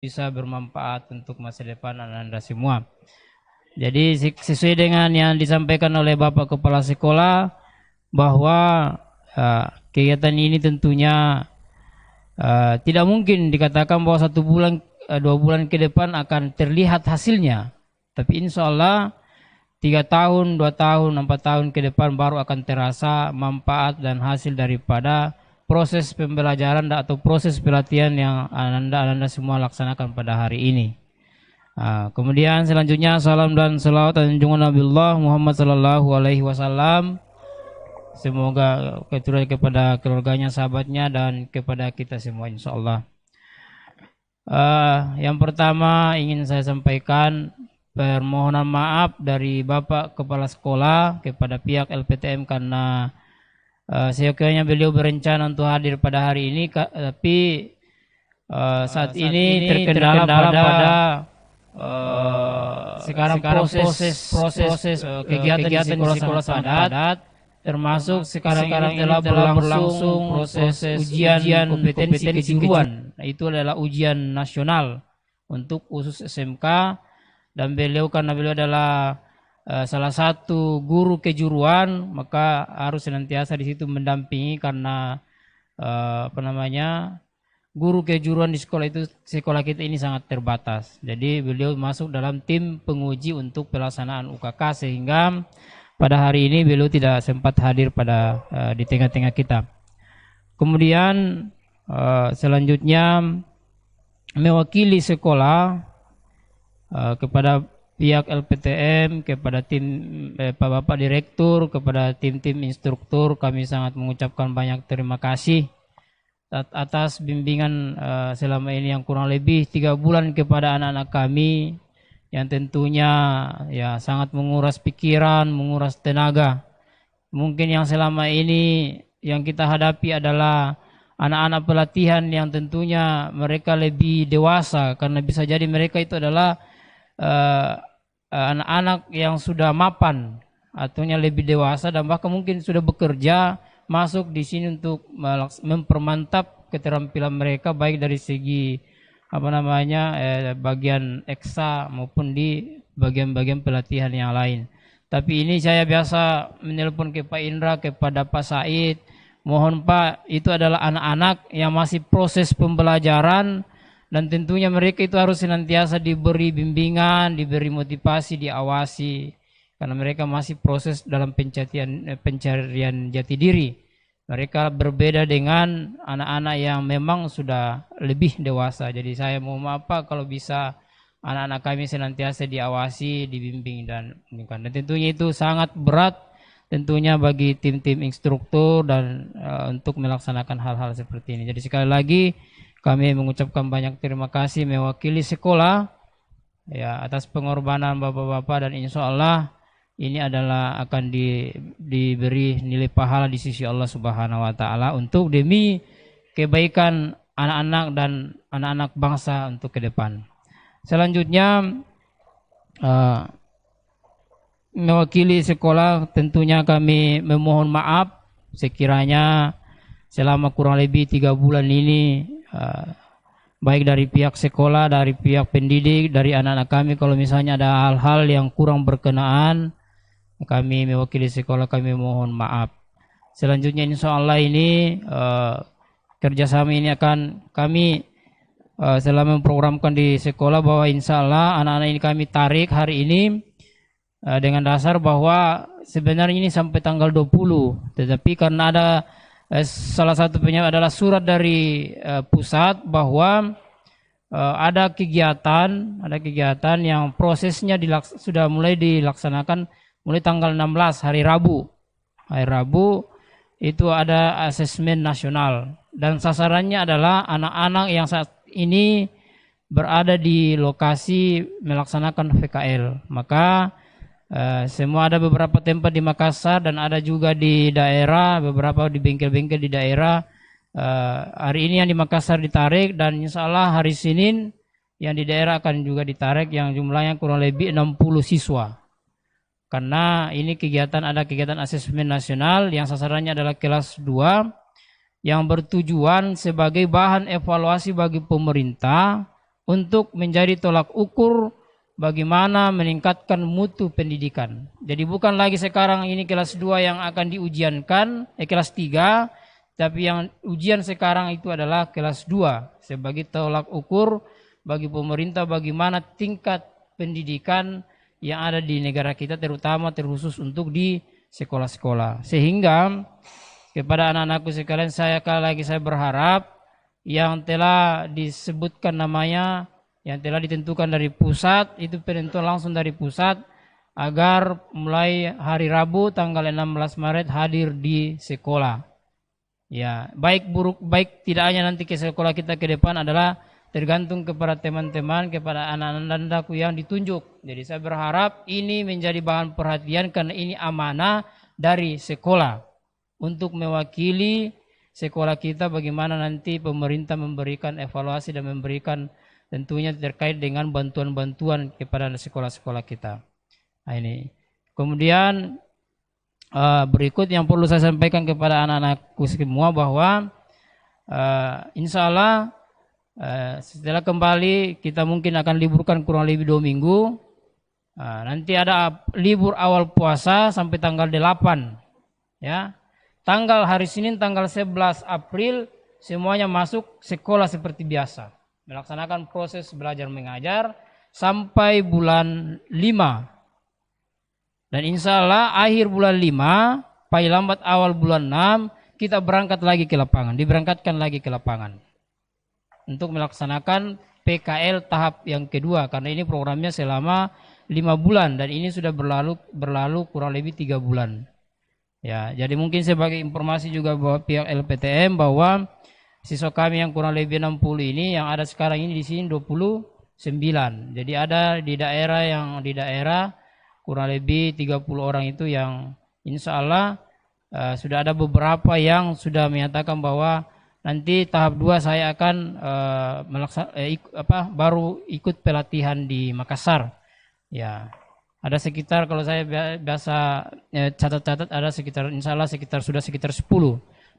bisa bermanfaat untuk masa depan Anda semua. Jadi sesuai dengan yang disampaikan oleh Bapak Kepala Sekolah bahwa kegiatan ini tentunya tidak mungkin dikatakan bahwa 1 bulan 2 bulan ke depan akan terlihat hasilnya. Tapi insya Allah 3 tahun, 2 tahun, 4 tahun ke depan baru akan terasa manfaat dan hasil daripada proses pembelajaran atau proses pelatihan yang anda semua laksanakan pada hari ini. Kemudian selanjutnya salam dan salawat dan junjungan Nabi Muhammad sallallahu alaihi wasallam. Semoga keturunan kepada keluarganya, sahabatnya dan kepada kita semua insyaallah. Yang pertama ingin saya sampaikan permohonan maaf dari Bapak Kepala Sekolah kepada pihak LPTM karena seyogyanya beliau berencana untuk hadir pada hari ini, tapi saat ini terkendala pada sekarang proses kegiatan di sekolah sangat padat, termasuk sekarang ini telah berlangsung proses ujian kompetensi kejuruan. Itu adalah ujian nasional untuk khusus SMK, dan karena beliau adalah salah satu guru kejuruan, maka harus senantiasa di situ mendampingi karena guru kejuruan di sekolah kita ini sangat terbatas. Jadi beliau masuk dalam tim penguji untuk pelaksanaan UKK, sehingga pada hari ini beliau tidak sempat hadir di tengah-tengah kita. Kemudian selanjutnya mewakili sekolah kepada pihak LPTM, kepada tim Bapak Direktur, kepada tim-tim instruktur, kami sangat mengucapkan banyak terima kasih atas bimbingan selama ini yang kurang lebih 3 bulan kepada anak-anak kami, yang tentunya ya sangat menguras pikiran, menguras tenaga. Mungkin yang selama ini yang kita hadapi adalah anak-anak pelatihan yang tentunya mereka lebih dewasa, karena bisa jadi mereka itu adalah anak-anak yang sudah mapan atau yang lebih dewasa dan bahkan mungkin sudah bekerja, masuk di sini untuk mempermantap keterampilan mereka baik dari segi bagian eksa maupun di bagian-bagian pelatihan yang lain. Tapi ini saya biasa menelpon ke Pak Indra, kepada Pak Said, mohon Pak, itu adalah anak-anak yang masih proses pembelajaran, dan tentunya mereka itu harus senantiasa diberi bimbingan, diberi motivasi, diawasi, karena mereka masih proses dalam pencarian jati diri. Mereka berbeda dengan anak-anak yang memang sudah lebih dewasa. Jadi saya mohon maaf Pak, kalau bisa anak-anak kami senantiasa diawasi, dibimbing dan tentunya itu sangat berat tentunya bagi tim-tim instruktur dan untuk melaksanakan hal-hal seperti ini. Jadi sekali lagi kami mengucapkan banyak terima kasih mewakili sekolah ya atas pengorbanan Bapak-bapak, dan insya Allah ini adalah akan diberi nilai pahala di sisi Allah Subhanahu wa taala untuk demi kebaikan anak-anak dan anak-anak bangsa untuk ke depan. Selanjutnya mewakili sekolah tentunya kami memohon maaf sekiranya selama kurang lebih 3 bulan ini baik dari pihak sekolah, dari pihak pendidik, dari anak-anak kami, kalau misalnya ada hal-hal yang kurang berkenaan, kami mewakili sekolah kami mohon maaf. Selanjutnya insya Allah ini kerjasama ini akan kami selama memprogramkan di sekolah bahwa insya Allah anak-anak ini kami tarik hari ini dengan dasar bahwa sebenarnya ini sampai tanggal 20, tetapi karena ada salah satu penyebab adalah surat dari pusat bahwa ada kegiatan yang prosesnya sudah mulai dilaksanakan mulai tanggal 16 hari Rabu. Hari Rabu itu ada asesmen nasional dan sasarannya adalah anak-anak yang saat ini berada di lokasi melaksanakan VKL. Maka semua ada beberapa tempat di Makassar dan ada juga di daerah, beberapa di bengkel-bengkel di daerah. Hari ini yang di Makassar ditarik dan insya Allah hari Senin yang di daerah akan juga ditarik yang jumlahnya kurang lebih 60 siswa. Karena ini ada kegiatan asesmen nasional yang sasarannya adalah kelas 2 yang bertujuan sebagai bahan evaluasi bagi pemerintah untuk menjadi tolak ukur bagaimana meningkatkan mutu pendidikan. Jadi bukan lagi sekarang ini kelas 2 yang akan diujiankan, kelas 3, tapi yang ujian sekarang itu adalah kelas 2 sebagai tolak ukur bagi pemerintah bagaimana tingkat pendidikan yang ada di negara kita, terutama terkhusus untuk di sekolah-sekolah. Sehingga kepada anak-anakku sekalian, saya berharap yang telah disebutkan namanya, yang telah ditentukan dari pusat, itu penentuan langsung dari pusat, agar mulai hari Rabu tanggal 16 Maret hadir di sekolah. Ya, baik buruk, baik tidak hanya nanti ke sekolah kita ke depan adalah tergantung kepada teman-teman, kepada anak-anakku yang ditunjuk. Jadi saya berharap ini menjadi bahan perhatian karena ini amanah dari sekolah untuk mewakili sekolah kita, bagaimana nanti pemerintah memberikan evaluasi dan memberikan tentunya terkait dengan bantuan-bantuan kepada sekolah-sekolah kita. Nah, ini. Kemudian berikut yang perlu saya sampaikan kepada anak-anakku semua bahwa insya Allah setelah kembali kita mungkin akan liburkan kurang lebih 2 minggu. Nanti ada libur awal puasa sampai tanggal 8. Ya. Tanggal hari Senin tanggal 11 April semuanya masuk sekolah seperti biasa, melaksanakan proses belajar mengajar sampai bulan 5. Dan insya Allah akhir bulan 5, paling lambat awal bulan 6 kita berangkat lagi ke lapangan, diberangkatkan lagi ke lapangan untuk melaksanakan PKL tahap yang kedua, karena ini programnya selama 5 bulan dan ini sudah berlalu kurang lebih 3 bulan. Ya, jadi mungkin sebagai informasi juga bahwa pihak LPTM bahwa siswa kami yang kurang lebih 60 ini yang ada sekarang ini di sini 29. Jadi ada di daerah kurang lebih 30 orang itu yang insya Allah sudah ada beberapa yang sudah menyatakan bahwa nanti tahap 2 saya akan baru ikut pelatihan di Makassar. Ya. Ada sekitar, kalau saya biasa catat-catat, ada sekitar insya Allah sekitar 10.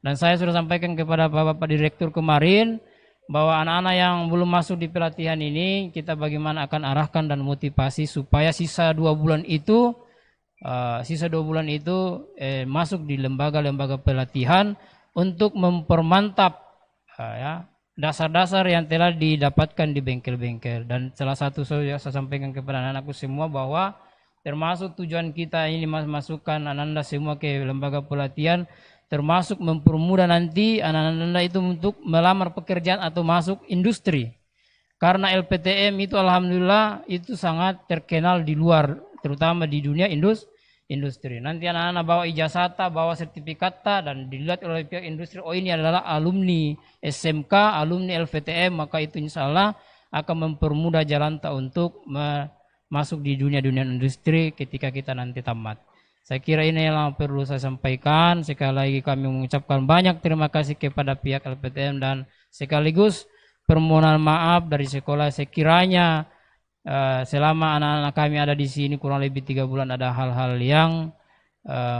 Dan saya sudah sampaikan kepada Bapak Direktur kemarin bahwa anak-anak yang belum masuk di pelatihan ini kita bagaimana akan arahkan dan motivasi supaya sisa 2 bulan itu masuk di lembaga-lembaga pelatihan untuk mempermantap dasar-dasar yang telah didapatkan di bengkel-bengkel. Dan salah satu saya sampaikan kepada anak-anakku semua bahwa termasuk tujuan kita ini masukkan anak-anak semua ke lembaga pelatihan, termasuk mempermudah nanti anak-anak itu untuk melamar pekerjaan atau masuk industri. Karena LPTM itu alhamdulillah itu sangat terkenal di luar, terutama di dunia industri. Nanti anak-anak bawa ijazah, bawa sertifikat, dan dilihat oleh pihak industri, oh ini adalah alumni SMK, alumni LPTM, maka itu insya Allah akan mempermudah jalan untuk masuk di dunia industri ketika kita nanti tamat. Saya kira ini yang perlu saya sampaikan. Sekali lagi kami mengucapkan banyak terima kasih kepada pihak LPTM dan sekaligus permohonan maaf dari sekolah sekiranya selama anak-anak kami ada di sini kurang lebih 3 bulan ada hal-hal yang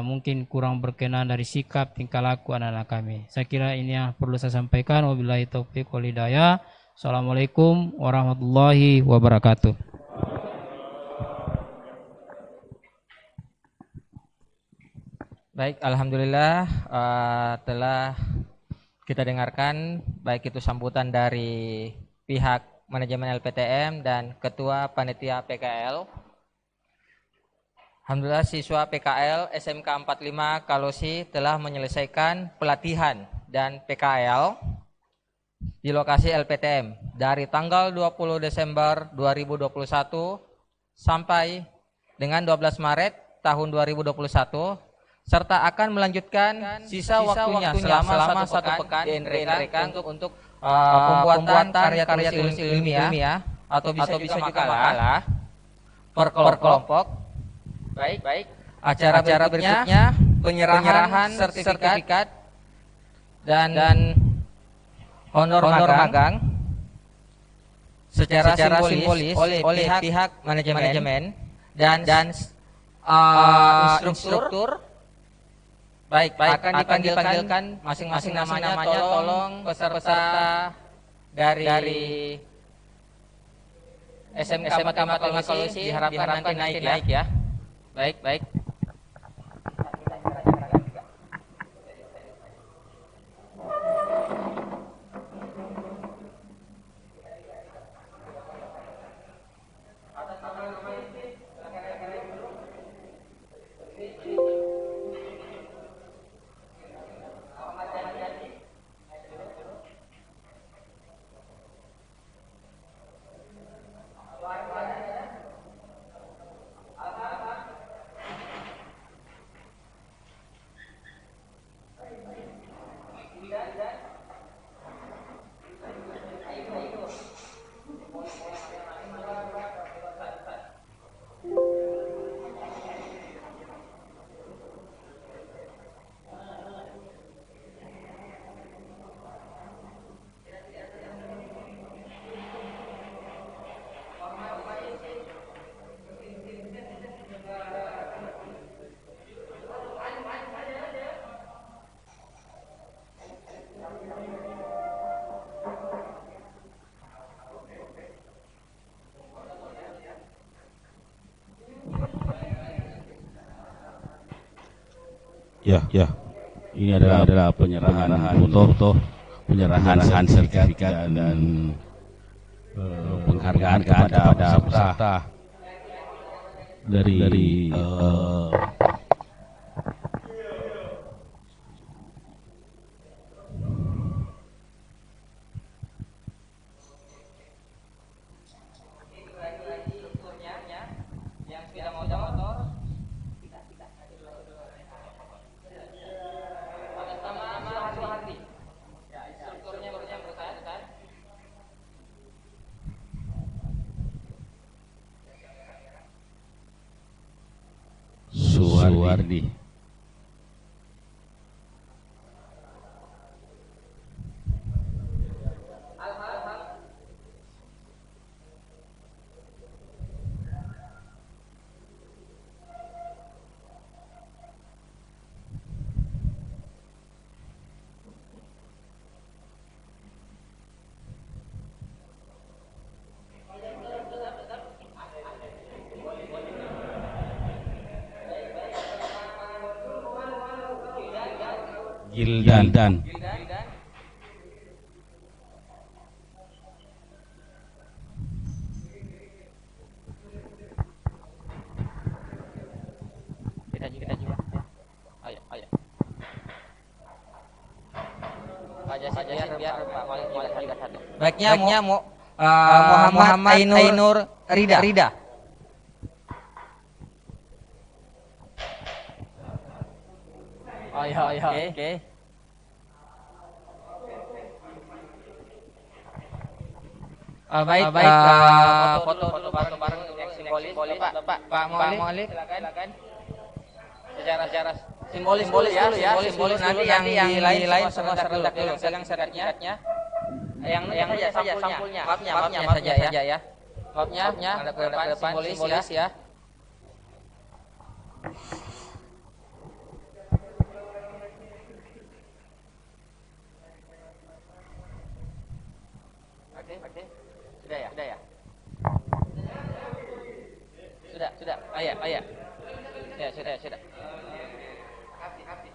mungkin kurang berkenan dari sikap tingkah laku anak-anak kami. Saya kira ini yang perlu saya sampaikan. Wabillahi taufiq wal hidayah. Assalamualaikum warahmatullahi wabarakatuh. Baik, alhamdulillah telah kita dengarkan baik itu sambutan dari pihak manajemen LPTM dan ketua panitia PKL. Alhamdulillah siswa PKL SMK 45 Kalosi telah menyelesaikan pelatihan dan PKL di lokasi LPTM dari tanggal 20 Desember 2021 sampai dengan 12 Maret tahun 2021. Serta akan melanjutkan sisa waktunya selama 1 pekan di NRK untuk pembuatan karya tulis ilmiah atau bisa juga makalah per kelompok. Baik. Acara berikutnya penyerahan sertifikat dan honor magang secara simbolis oleh pihak manajemen dan instruktur. Baik, akan dipanggilkan masing-masing namanya, tolong peserta dari SMK Farmakologi diharapkan nanti naik ya. Baik. Ya. Ini adalah penyerahan foto, penyerahan sertifikat dan penghargaan kepada peserta dari Suwardi. Gildan. Kita juga. Ayo. Biar Pak Wali juga satu. Baiknya Muhammad Ainur Rida. Oke. Baik, foto bareng yang simbolis Pak Maulik, silakan. Secara simbolis nanti yang di lain semua serentak dulu. Pegang sertifikatnya. Yang saja sampulnya. Mapnya saja ya. Mapnya ada ke depan simbolis ya. Oke. Sudah ya. Sudah. Ayah. Ya, sudah. Kasih.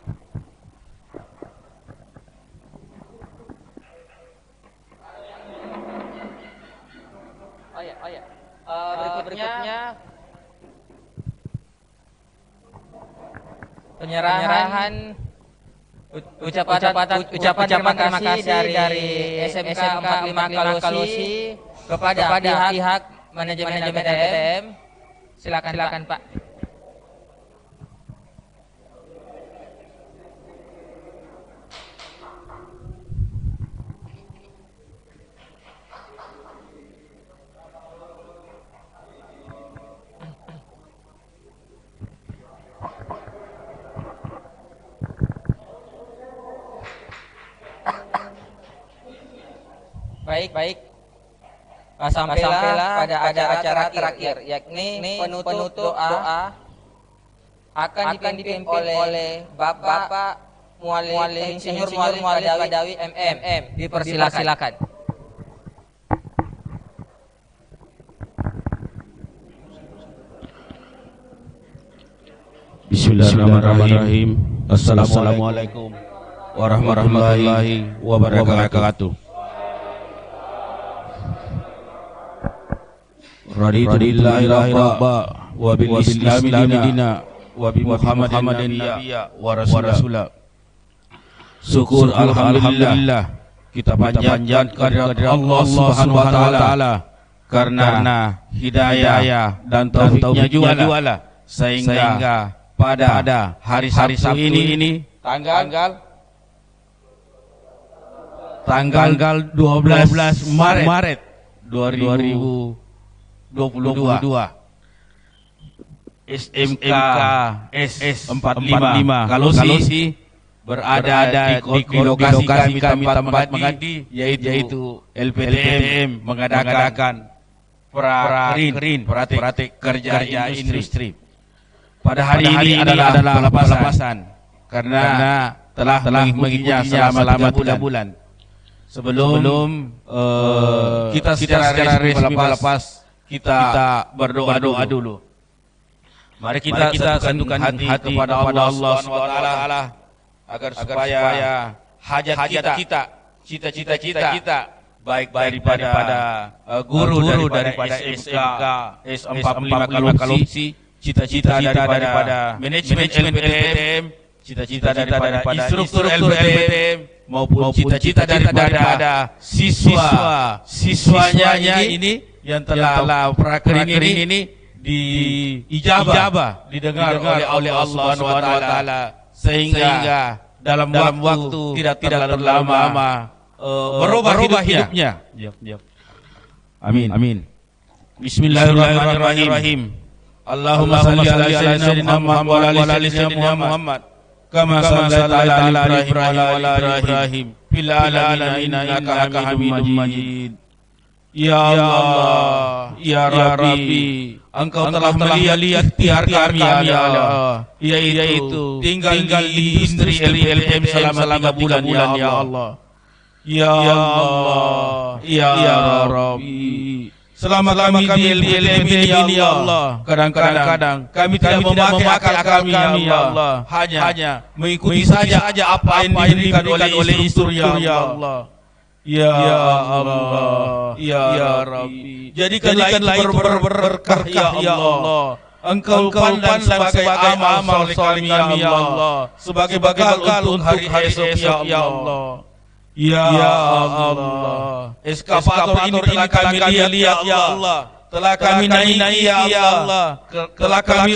Oh ya. Berikutnya penyerahan ucapan terima kasih dari SMK 45 Kalosi kepada pihak manajemen PTM. Silakan Pak. Baik. Sampailah pada acara terakhir, yakni penutup doa akan dipimpin oleh Bapak Insinyur Mualim Badawi MM. Dipersilakan. Bismillahirrahmanirrahim. Assalamualaikum warahmatullahi wabarakatuh. Raditu billahi rabba wa bil islami dina wa bi Muhammadin nabiyya wa rasula. Syukur alhamdulillah kita panjatkan kehadirat Allah Subhanahu wa taala karena hidayah dan taufiknya jualah sehingga pada hari Sabtu ini tanggal 12 Maret 2022 SMK S45 Kalosi berada di lokasi kami tempat mengabdi yaitu LPTM mengadakan praktik kerja industri. Pada hari ini adalah pelepasan karena telah mengikutinya selama 3 bulan. Sebelum kita secara resmi melepas, kita berdoa dulu. Mari kita satukan hati kepada Allah SWT agar supaya hajat kita, cita-cita kita, baik daripada guru daripada SMK S45 Kalosi, cita-cita daripada manajemen LPTM, cita-cita daripada instruktur LPTM, maupun cita-cita daripada siswanya ini yang telah prakrin ini diijabah, didengar oleh Allah SWT, sehingga dalam waktu tidak terlalu lama berubah hidupnya. Amin. Bismillahirrahmanirrahim. Allahumma salli ala sayyidina Muhammad wa ala ali sayyidina Muhammad kama sallaita ala Ibrahim wa ala Ibrahim fil alamin innaka Hamidum Majid. Ya Allah, ya Rabbi, Engkau telah melihat ikhtiar kami ya Allah, yaitu tinggal di industri LPTM selama 3 bulan ya Allah. Ya Allah, ya Rabbi, selama kami di LPTM ini ya Allah, kadang-kadang kami tidak memakai akal kami ya Allah, hanya mengikuti saja apa yang diberikan oleh instruktur ya Allah. Ya Allah, ya Rabbi, jadikanlah itu berkah ya Allah. Engkau pandang sebagai amal soleh kami ya Allah, sebagai bekal untuk hari esok ya Allah. Ya Allah, eskavator ini telah kami lihat ya Allah, telah kami naiki ya Allah, telah kami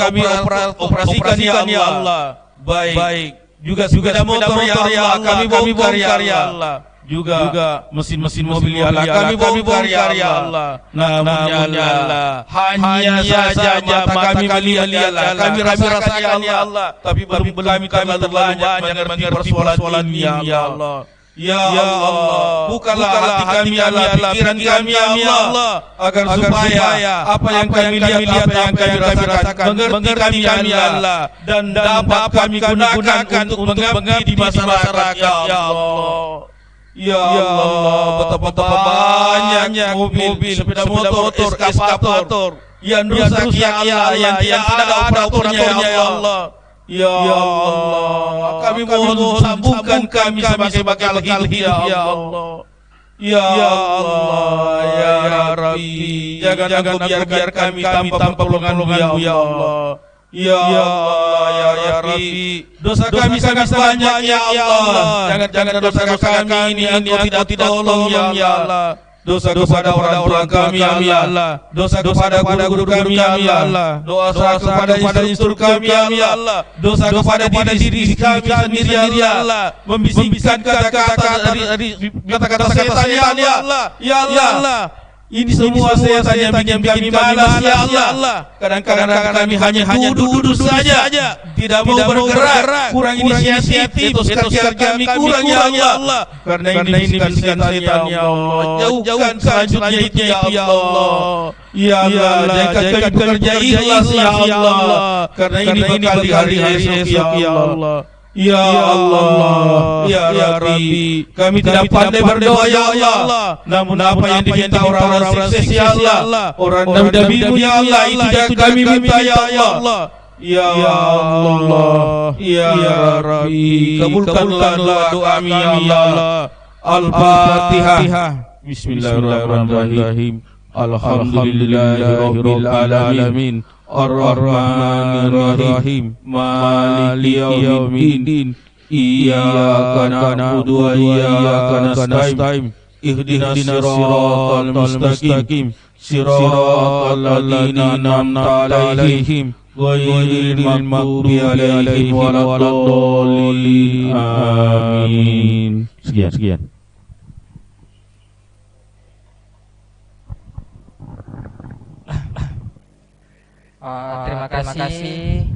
operasikan ya Allah. Baik, juga sepeda motor ya Allah, kami bongkar ya Allah. Juga mesin mobil ya Allah, kami bongkar ya Allah. Namun ya Allah, hanya saja mata kami melihat, kami rasakan ya Allah, tapi belum kami terlalu banyak mengerti persoalan ini ya Allah. Ya Allah, bukalah hati kami ya Allah, pikiran kami ya Allah, agar supaya apa yang kami lihat, apa yang kami rasakan, mengerti kami ya Allah, dan dapat kami gunakan untuk mengabdi di masyarakat ya Allah. Ya Allah, betapa banyak mobil, sepeda motor, eskavator yang rusak ya Allah, yang tidak ada operatornya ya Allah. Ya Allah, kami mohon sambungkan kami sebagai bekal hidup ya Allah. Ya Allah, ya Rabbi, jangan biar kami tanpa pertolongan-Mu ya Allah. Ya Allah, ya Rabbi, dosa kami sangat banyak ya Allah. Jangan dosa kami ini Engkau tidak tolong ya Allah. Dosa kepada orang kami ya Allah, dosa kepada guru kami ya Allah, dosa kepada instruktur kami ya Allah, dosa kepada diri kami sendiri ya Allah, membisikkan kata-kata setan ya Allah. Ya Allah, ini semua setan yang bikin kami malas ya Allah. Kadang-kadang kami hanya duduk saja, tidak mau bergerak, kurang inisiatif, etos kami kurang ya Allah. Karena ini bisikan setan ya Allah. Jauhkan selanjutnya itu ya Allah. Ya Allah, jadikan bekerja ikhlas ya Allah. Karena ini bekal di hari esok ya Allah. Ya Allah, ya Rabbi, kami tidak pandai berdoa ya Allah. Namun apa yang diminta orang-orang sukses ya Allah, orang nabi-Mu ya Allah, itu yang kami minta ya Allah. Ya Allah, Ya Rabbi, kabulkanlah doa kami ya Allah. Al-Fatihah. Bismillahirrahmanirrahim. Alhamdulillahirabbil alamin. Ar-Rahmanir-Rahim. Maliki yaumiddin. Iyyaka na'budu wa iyyaka nasta'in. Ihdinas siratal mustaqim. Siratal ladzina an'amta 'alaihim ghairil maghdubi 'alaihim waladdallin. Amin. Sekian. Terima kasih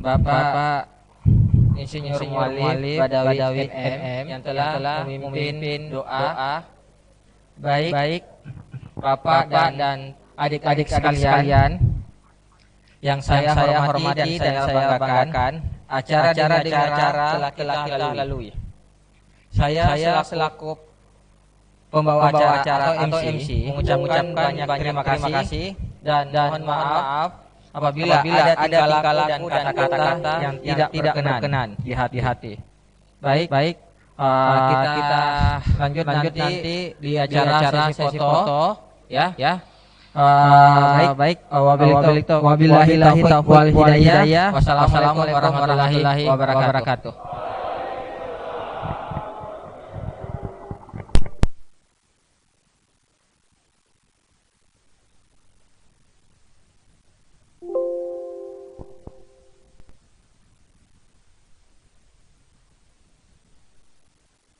Bapak Insinyur Muallim Badawi MM yang telah memimpin doa. Baik Bapak dan adik-adik sekalian yang saya hormati dan saya banggakan, acara telah kita lalui. Saya selaku pembawa acara atau MC mengucapkan banyak terima kasih dan mohon maaf apabila ada tingkah laku dan kata-kata yang tidak berkenan di hati. Baik. Kita lanjut nanti di acara sesi foto ya. Baik. Wabillahi taufiq wal hidayah. Wassalamualaikum warahmatullahi wabarakatuh.